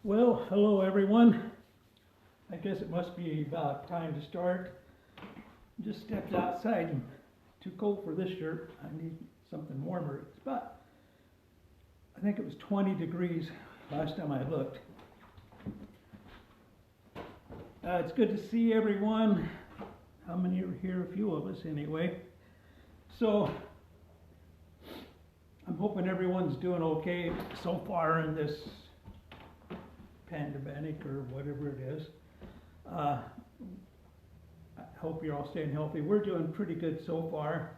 Well, hello everyone. I guess it must be about time to start. Just stepped outside and too cold for this shirt. I need something warmer. It's about, I think it was 20 degrees last time I looked. It's good to see everyone. How many are here? A few of us anyway. So, I'm hoping everyone's doing okay so far in this pandemic or whatever it is. I hope you're all staying healthy. We're doing pretty good so far.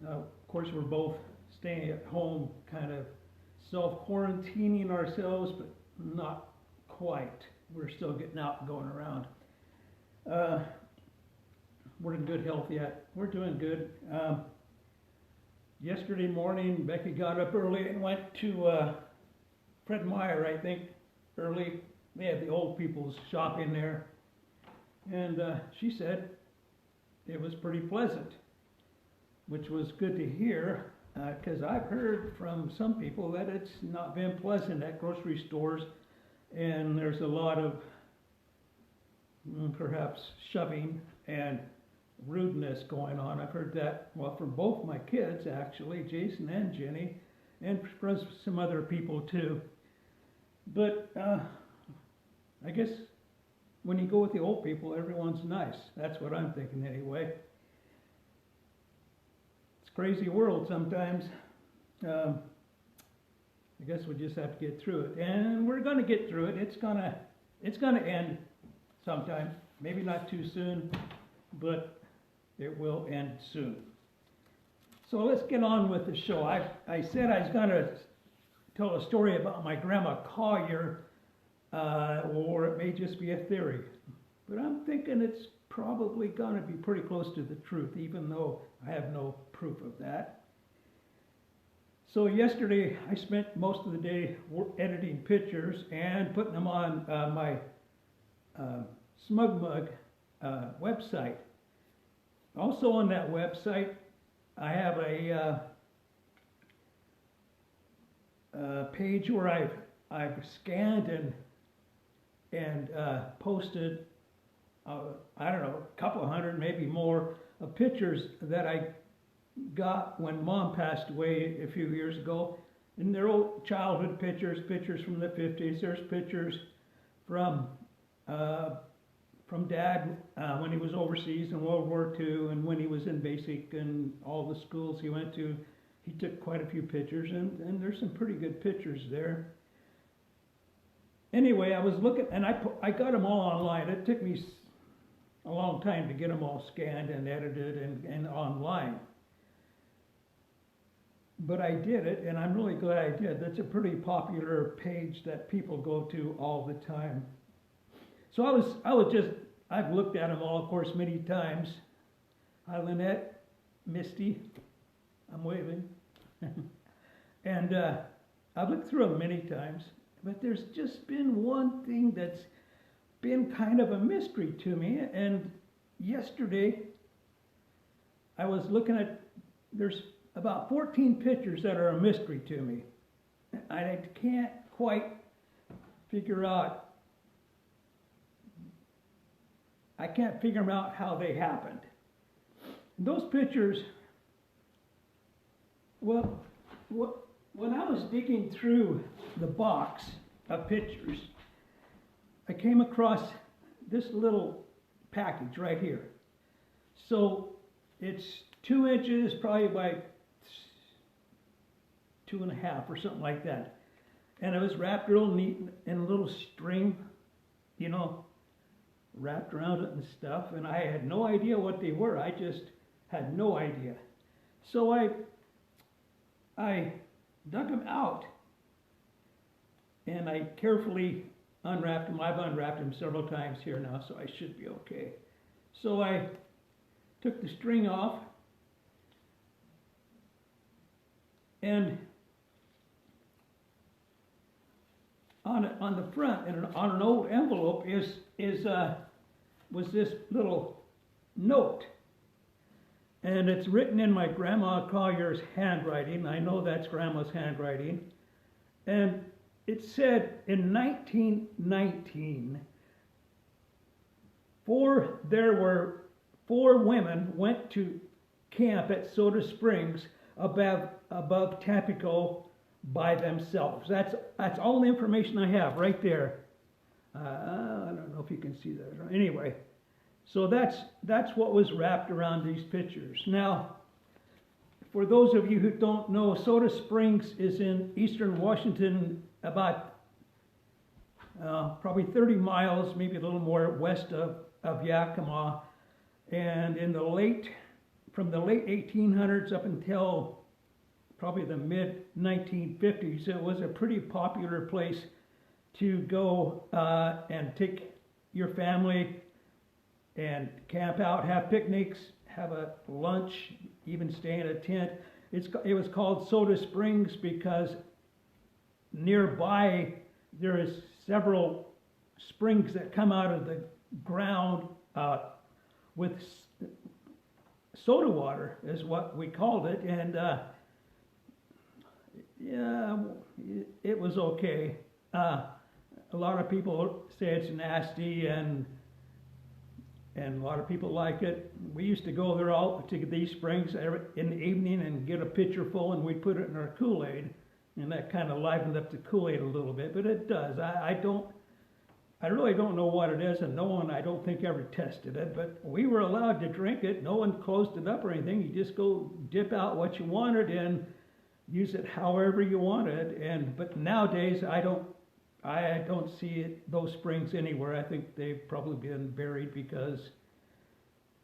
Of course, we're both staying at home, kind of self-quarantining ourselves, but not quite. We're still getting out and going around. We're in good health yet. We're doing good. Yesterday morning, Becky got up early and went to Fred Meyer, I think, early. They had the old people's shop in there. And she said it was pretty pleasant, which was good to hear, because I've heard from some people that it's not been pleasant at grocery stores, and there's a lot of perhaps shoving and rudeness going on. I've heard that, well, from both my kids actually, Jason and Jenny, and from some other people too. But I guess when you go with the old people, everyone's nice. That's what I'm thinking anyway. It's a crazy world sometimes. I guess we just have to get through it, and we're going to get through it. It's gonna end sometime. Maybe not too soon, but it will end soon. So let's get on with the show. I said I was going to tell a story about my grandma Collier, or it may just be a theory. But I'm thinking it's probably going to be pretty close to the truth, even though I have no proof of that. So yesterday I spent most of the day editing pictures and putting them on my SmugMug website. Also on that website I have a page where I've scanned and posted, I don't know, a couple hundred, maybe more, of pictures that I got when Mom passed away a few years ago. And they're old childhood pictures, pictures from the 50s. There's pictures from Dad when he was overseas in World War II, and when he was in basic and all the schools he went to. He took quite a few pictures, and there's some pretty good pictures there. Anyway, I was looking, and I got them all online. It took me a long time to get them all scanned and edited and online. But I did it, and I'm really glad I did. That's a pretty popular page that people go to all the time. So I've looked at them all, of course, many times. Hi, Lynette, Misty, I'm waving. And I've looked through them many times, but there's just been one thing that's been kind of a mystery to me. And yesterday, I was looking at, there's about 14 pictures that are a mystery to me. I can't quite figure out, I can't figure out how they happened. And those pictures, well, when I was digging through the box of pictures, I came across this little package right here. So it's 2 inches, probably by 2.5 or something like that. And it was wrapped real neat in a little string, you know, wrapped around it and stuff. And I had no idea what they were. I just had no idea. So I dug them out, and I carefully unwrapped them. I've unwrapped them several times here now, so I should be okay. So I took the string off, and on the front, and on an old envelope, was this little note. And it's written in my Grandma Collier's handwriting. I know that's Grandma's handwriting. And it said in 1919, there were 4 women went to camp at Soda Springs above Tampico by themselves. That's all the information I have right there. I don't know if you can see that. Anyway, so that's what was wrapped around these pictures. Now, for those of you who don't know, Soda Springs is in eastern Washington, about probably 30 miles, maybe a little more west of Yakima. And from the late 1800s up until probably the mid 1950s, it was a pretty popular place to go and take your family and camp out, have picnics, have a lunch, even stay in a tent. It was called Soda Springs because nearby there is several springs that come out of the ground with soda water, is what we called it, and yeah, it was okay. A lot of people say it's nasty, and a lot of people like it. We used to go there all to these springs in the evening and get a pitcher full, and we'd put it in our Kool-Aid, and that kind of livened up the Kool-Aid a little bit. But it does. I really don't know what it is, and no one, I don't think, ever tested it. But we were allowed to drink it. No one closed it up or anything. You just go dip out what you wanted and use it however you wanted. But nowadays, I don't see those springs anywhere. I think they've probably been buried because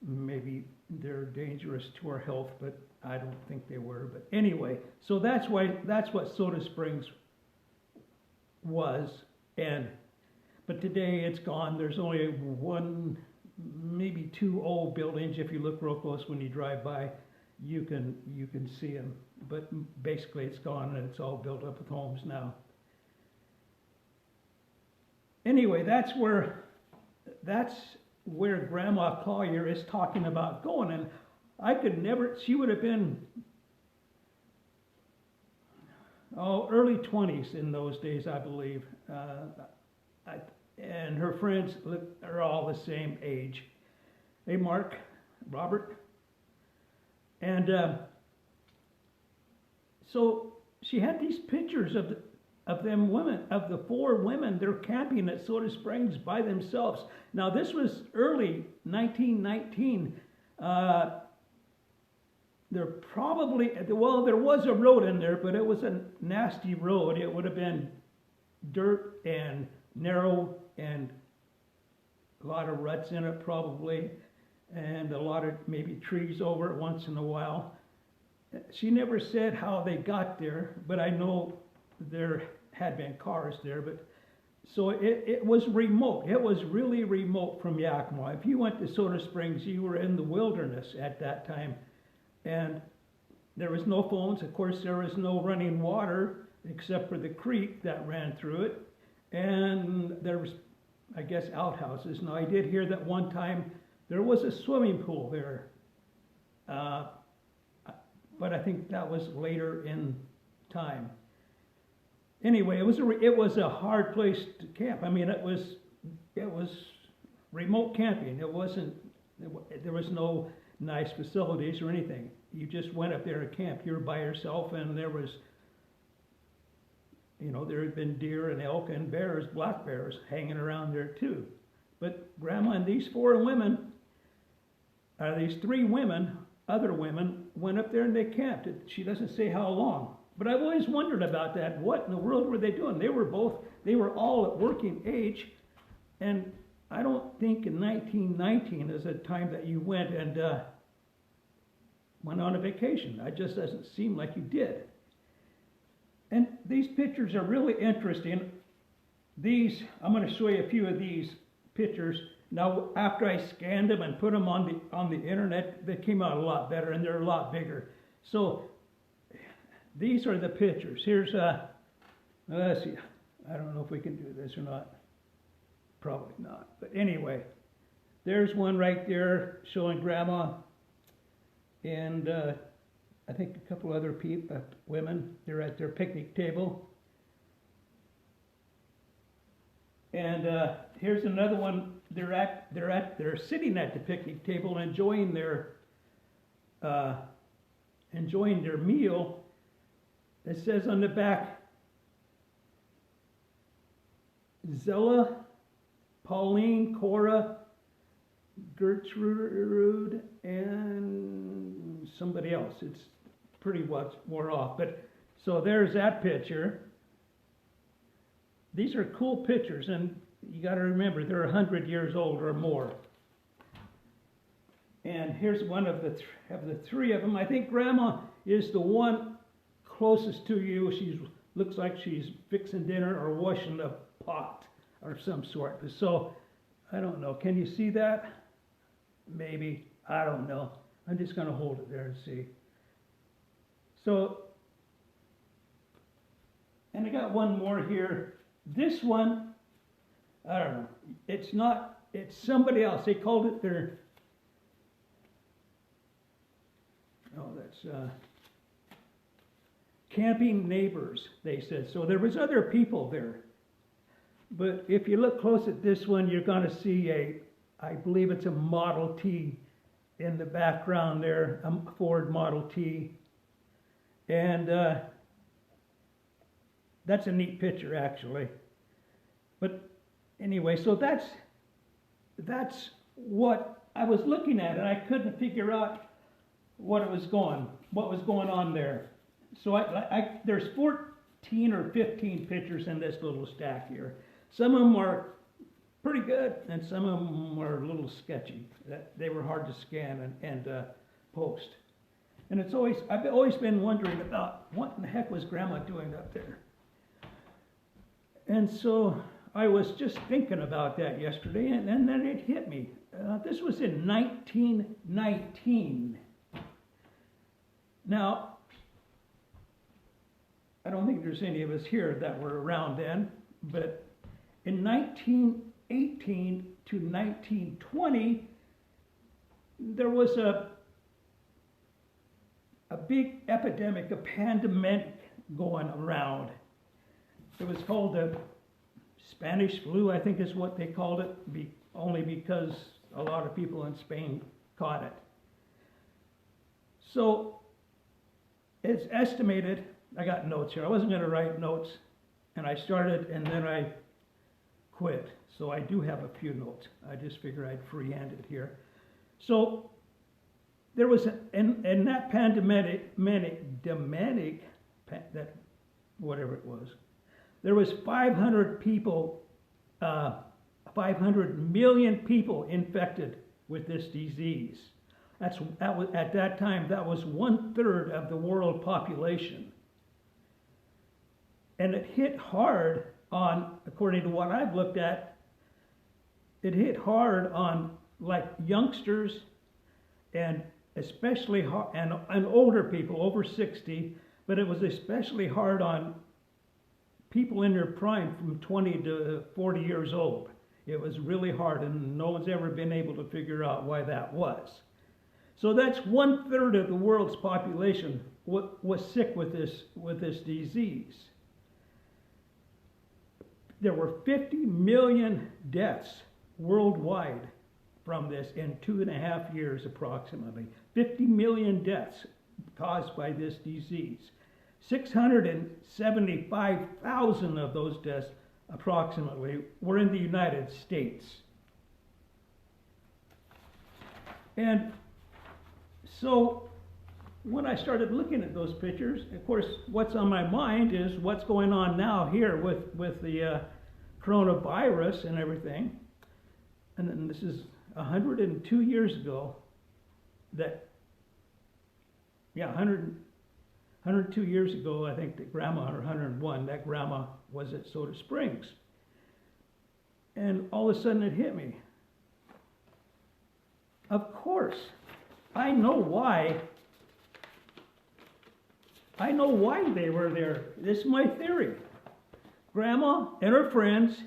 maybe they're dangerous to our health, but I don't think they were. But anyway, so that's what Soda Springs was. But today it's gone. There's only 1, maybe 2 old buildings. If you look real close when you drive by, you can see them. But basically it's gone, and it's all built up with homes now. Anyway, that's where Grandma Collier is talking about going, and I could never. She would have been early 20s in those days, I believe. And her friends are all the same age. Hey, Mark, Robert, and so she had these pictures of them women, of the 4 women. They're camping at Soda Springs by themselves. Now, this was early 1919. There was a road in there, but it was a nasty road. It would have been dirt and narrow and a lot of ruts in it probably, and a lot of maybe trees over it once in a while. She never said how they got there, but I know there had been cars there. But so it was remote. It was really remote from Yakima. If you went to Soda Springs, you were in the wilderness at that time, and there was no phones. Of course, there was no running water except for the creek that ran through it. And there was, I guess, outhouses. Now, I did hear that one time there was a swimming pool there. But I think that was later in time. Anyway, it was a hard place to camp. I mean, it was remote camping. There was no nice facilities or anything. You just went up there to camp. You were by yourself, and there had been deer and elk and bears, black bears, hanging around there too. But Grandma and these 4 women, these 3 women, other women, went up there and they camped. She doesn't say how long. But I've always wondered about that. What in the world were they doing? They were all at working age. And I don't think in 1919 is a time that you went on a vacation. It just doesn't seem like you did. And these pictures are really interesting. I'm going to show you a few of these pictures. Now, after I scanned them and put them on the internet, they came out a lot better, and they're a lot bigger. So these are the pictures. Here's let's see. I don't know if we can do this or not. Probably not. But anyway, there's one right there showing Grandma and I think a couple other women. They're at their picnic table. And here's another one. They're sitting at the picnic table enjoying their meal. It says on the back, Zella, Pauline, Cora, Gertrude, and somebody else. It's pretty much more off. But so there's that picture. These are cool pictures, and you got to remember they're 100 years old or more. And here's one of the three of them. I think Grandma is the one closest to you. She looks like she's fixing dinner or washing the pot or some sort. So I don't know. Can you see that? Maybe. I don't know. I'm just going to hold it there and see. So, and I got one more here. This one, I don't know. It's not, it's somebody else. They called it their, oh, that's camping neighbors, they said. So there was other people there. But if you look close at this one, you're going to see I believe it's a Model T in the background there, a Ford Model T. And that's a neat picture, actually. But anyway, so that's what I was looking at, and I couldn't figure out what was going on there. So there's 14 or 15 pictures in this little stack here. Some of them are pretty good, and some of them are a little sketchy. They were hard to scan and post. And I've always been wondering about what in the heck was Grandma doing up there. And so I was just thinking about that yesterday, and then it hit me. This was in 1919. Now, I don't think there's any of us here that were around then, but in 1918 to 1920, there was a big epidemic, a pandemic going around. It was called the Spanish flu, I think is what they called it, only because a lot of people in Spain caught it. So it's estimated, I got notes here. I wasn't going to write notes, and I started, and then I quit. So I do have a few notes. I just figured I'd freehand it here. So there was, in that pandemic, whatever it was, there was 500 people, 500 million people infected with this disease. At that time, that was 1/3 of the world population. And it hit hard on, according to what I've looked at, it hit hard on like youngsters and especially hard, and older people over 60, but it was especially hard on people in their prime from 20 to 40 years old. It was really hard, and no one's ever been able to figure out why that was. So that's 1/3 of the world's population was sick with this disease. There were 50 million deaths worldwide from this in 2.5 years approximately. 50 million deaths caused by this disease. 675,000 of those deaths approximately were in the United States. And so when I started looking at those pictures, of course, what's on my mind is what's going on now here with the coronavirus and everything. And then this is 102 years ago that, 102 years ago, I think that Grandma, or 101, that Grandma was at Soda Springs. And all of a sudden it hit me. Of course, I know why they were there. This is my theory. Grandma and her friends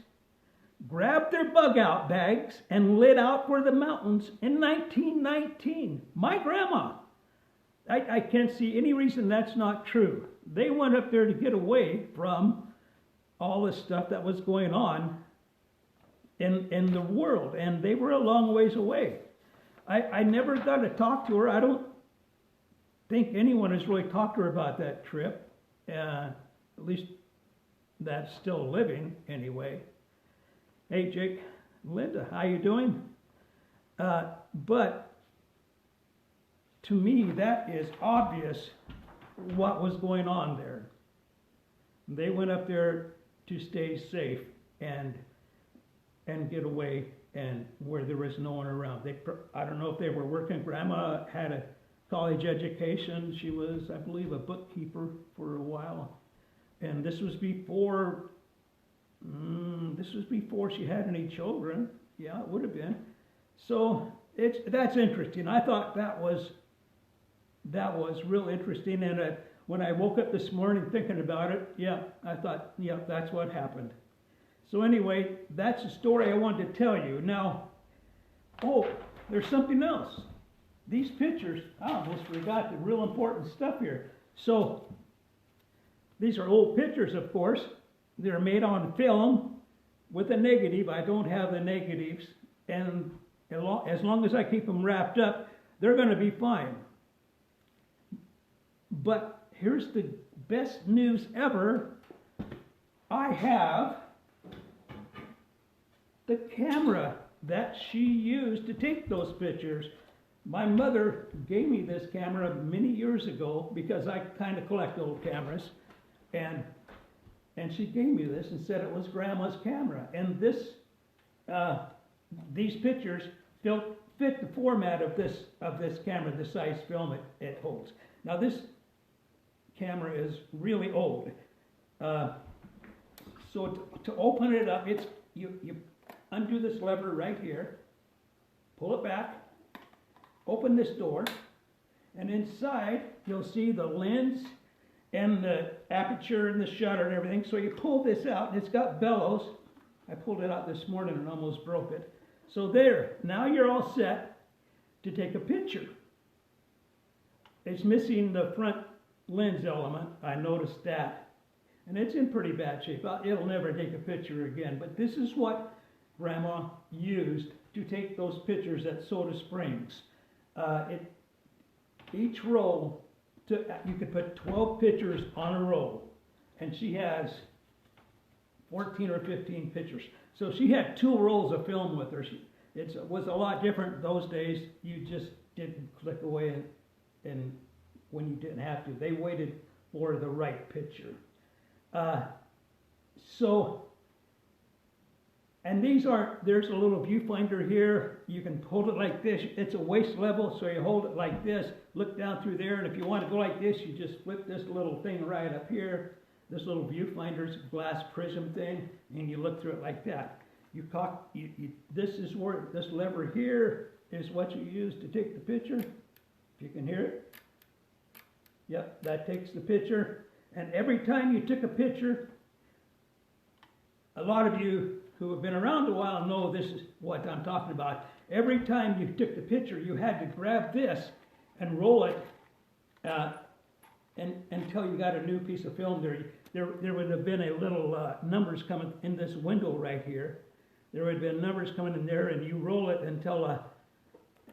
grabbed their bug-out bags and lit out for the mountains in 1919. My grandma. I can't see any reason that's not true. They went up there to get away from all the stuff that was going on in the world, and they were a long ways away. I never got to talk to her. I don't think anyone has really talked to her about that trip, at least that's still living anyway. Hey, Jake, Linda, how you doing? But to me, that is obvious what was going on there. They went up there to stay safe and get away, and where there was no one around. I don't know if they were working. Grandma had a college education. She was, I believe, a bookkeeper for a while. And this was before she had any children. Yeah, it would have been. So that's interesting. I thought that was real interesting. And when I woke up this morning thinking about it, I thought, that's what happened. So anyway, that's the story I wanted to tell you. Now, there's something else. These pictures, I almost forgot the real important stuff here. So, these are old pictures, of course. They're made on film with a negative. I don't have the negatives. And as long as I keep them wrapped up, they're going to be fine. But here's the best news ever. I have the camera that she used to take those pictures. My mother gave me this camera many years ago because I kind of collect old cameras, and she gave me this and said it was Grandma's camera. And these pictures fit the format of this camera, the size film it holds. Now this camera is really old, so to open it up, you undo this lever right here, pull it back, open this door, and inside you'll see the lens and the aperture and the shutter and everything. So you pull this out, and it's got bellows. I pulled it out this morning and almost broke it. So there, now you're all set to take a picture. It's missing the front lens element, I noticed that. And it's in pretty bad shape. It'll never take a picture again, but this is what Grandma used to take those pictures at Soda Springs. Each roll, you could put 12 pictures on a roll, and she has 14 or 15 pictures. So she had 2 rolls of film with her. It was a lot different those days. You just didn't click away and when you didn't have to. They waited for the right picture. And there's a little viewfinder here. You can hold it like this. It's a waist level, so you hold it like this, look down through there, and if you want to go like this, you just flip this little thing right up here. This little viewfinder's glass prism thing, and you look through it like that. This lever here is what you use to take the picture. If you can hear it. Yep, that takes the picture. And every time you took a picture, a lot of you who have been around a while know this is what I'm talking about. Every time you took the picture, you had to grab this and roll it until you got a new piece of film there. There would have been a little numbers coming in this window right here. There would have been numbers coming in there, and you roll it until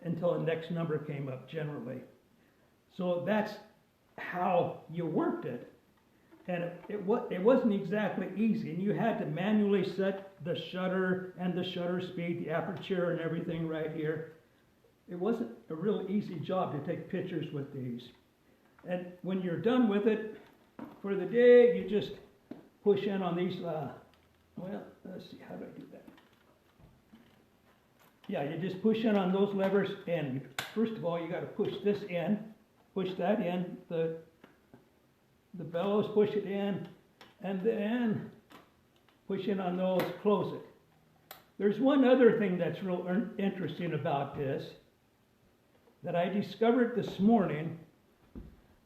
the next number came up generally. So that's how you worked it. And it wasn't exactly easy, and you had to manually set the shutter and the shutter speed, the aperture and everything right here. It wasn't a real easy job to take pictures with these. And when you're done with it for the day, you just push in on these, let's see, how do I do that? Yeah, you just push in on those levers, and first of all, you got to push this in, push that in, the bellows, push it in, and then push in on those, close it. There's one other thing that's real interesting about this that I discovered this morning.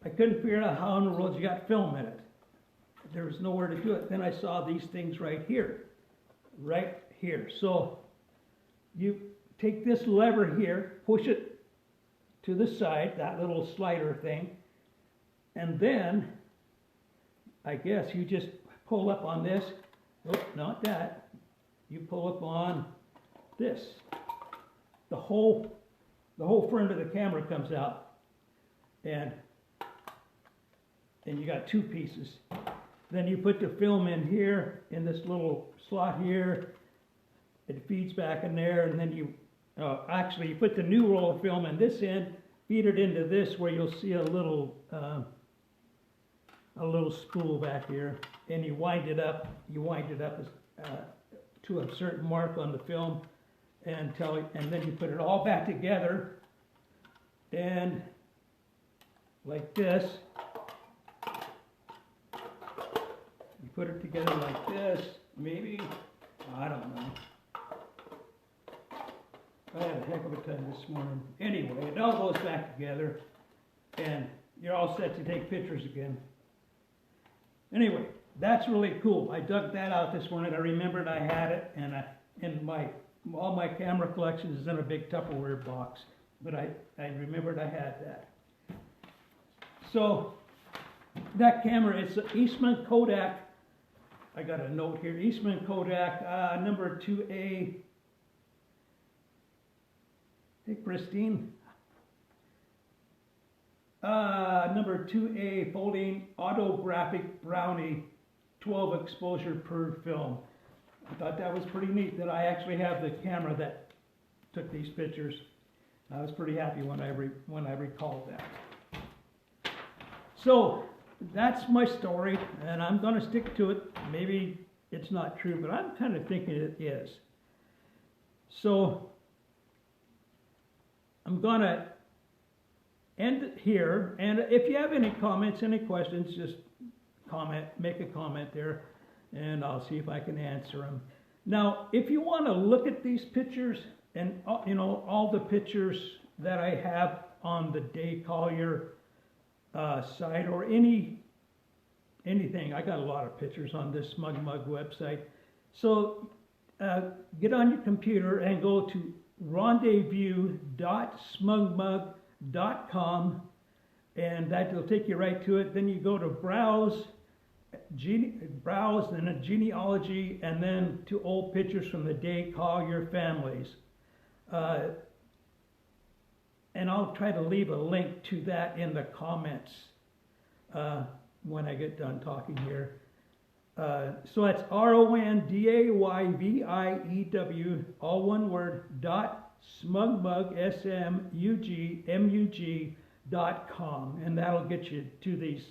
I couldn't figure out how in the world you got film in it. There was nowhere to do it. Then I saw these things right here. So you take this lever here, push it to the side, that little slider thing, and then I guess you just pull up on this. Oh, not that. you pull up on this. The whole front of the camera comes out, and you got two pieces. Then you put the film in here, in this little slot here. It feeds back in there, and then you put the new roll of film in this end, feed it into this where you'll see a little spool back here, and you wind it up. You wind it up to a certain mark on the film, and then you put it all back together, and like this. You put it together like this, maybe. I don't know. I had a heck of a time this morning. Anyway, it all goes back together, and you're all set to take pictures again. Anyway, that's really cool. I dug that out this morning. I remembered I had it, and all my camera collection is in a big Tupperware box, but I remembered I had that. So that camera, it's an Eastman Kodak. I got a note here, Eastman Kodak, number 2A. Hey, Christine. Number 2A, folding autographic Brownie, 12 exposure per film. I thought that was pretty neat that I actually have the camera that took these pictures. I was pretty happy when I recalled that. So that's my story, and I'm going to stick to it. Maybe it's not true, but I'm kind of thinking it is. So I'm going to end it here, and if you have any comments, any questions, just make a comment there, and I'll see if I can answer them. Now, if you want to look at these pictures, and all the pictures that I have on the Day Collier site, or anything, I got a lot of pictures on this SmugMug website. So get on your computer and go to rendezvous.smugmug.com, and that will take you right to it. Then you go to browse and a genealogy, and then to old pictures from the Day Collier families. And I'll try to leave a link to that in the comments when I get done talking here. So that's RONDAYVIEW, all one word, .smugmug, SMUGMUG.com, and that'll get you to these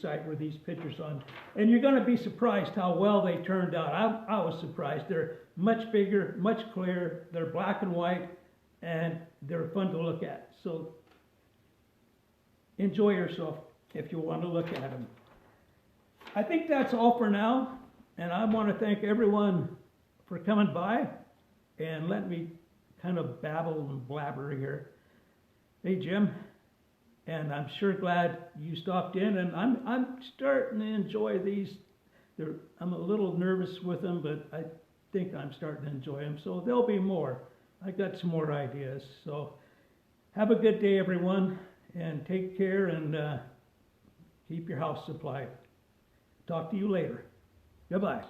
site where these pictures on. And you're going to be surprised how well they turned out. I was surprised. They're much bigger, much clearer. They're black and white, and they're fun to look at. So enjoy yourself if you want to look at them. I think that's all for now, and I want to thank everyone for coming by and letting me kind of babble and blabber here. Hey, Jim, and I'm sure glad you stopped in, and I'm starting to enjoy these. I'm a little nervous with them, but I think I'm starting to enjoy them, so there'll be more. I got some more ideas, so have a good day, everyone, and take care, and keep your house supplied. Talk to you later. Goodbye.